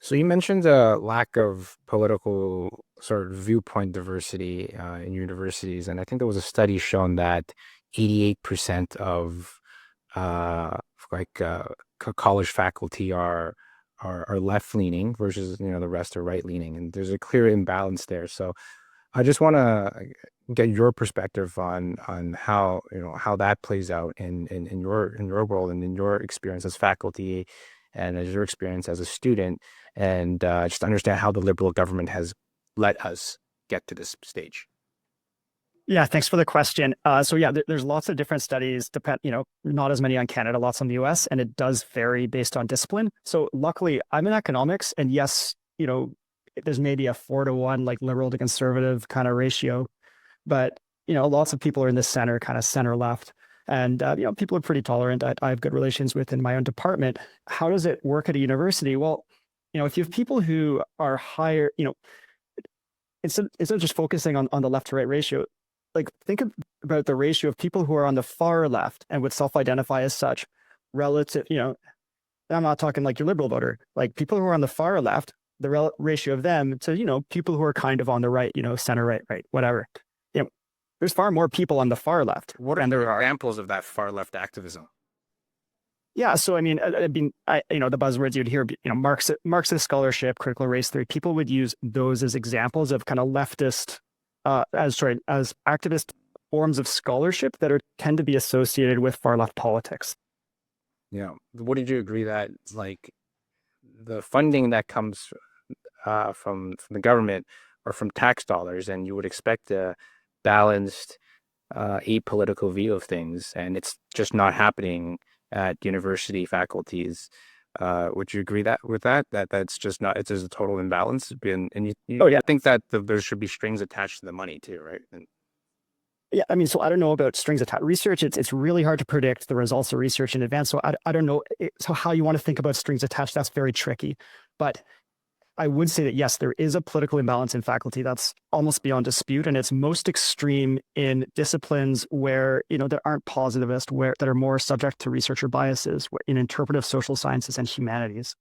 So you mentioned the lack of political sort of viewpoint diversity in universities, and I think there was a study shown that 88% of uh, like college faculty are left leaning versus the rest are right leaning, and there's a clear imbalance there. So I just want to get your perspective on how how that plays out in your world and in your experience as faculty and as your experience as a student, and just understand how the liberal government has let us get to this stage. Yeah, thanks for the question. So yeah, there's lots of different studies, not as many on Canada, lots on the US, and it does vary based on discipline. So luckily, I'm in economics, and yes, there's maybe a 4-to-1, like liberal to conservative kind of ratio, but lots of people are in the center, kind of center left. And people are pretty tolerant. I have good relations with in my own department. How does it work at a university? Well, if you have people who are higher, instead of just focusing on the left to right ratio, like about the ratio of people who are on the far left and would self-identify as such relative, I'm not talking like your liberal voter, like people who are on the far left, the ratio of them to, people who are kind of on the right, center right, whatever. There's far more people on the far left What are than the there are. examples of that far left activism? Yeah, so I mean, the buzzwords you'd hear, Marxist scholarship, critical race theory. People would use those as examples of kind of leftist, as activist forms of scholarship that tend to be associated with far left politics. What did you agree that like the funding that comes from the government or from tax dollars, and you would expect a balanced, apolitical view of things, and it's just not happening at university faculties. Would you agree that that's just not, it's just a total imbalance? And Oh you yeah, think that there should be strings attached to the money too, right? And yeah. I mean, so I don't know about strings attached research. It's really hard to predict the results of research in advance. So I don't know. So how you want to think about strings attached? That's very tricky. But I would say that yes, there is a political imbalance in faculty that's almost beyond dispute, and it's most extreme in disciplines where that aren't positivist, where that are more subject to researcher biases, in interpretive social sciences and humanities.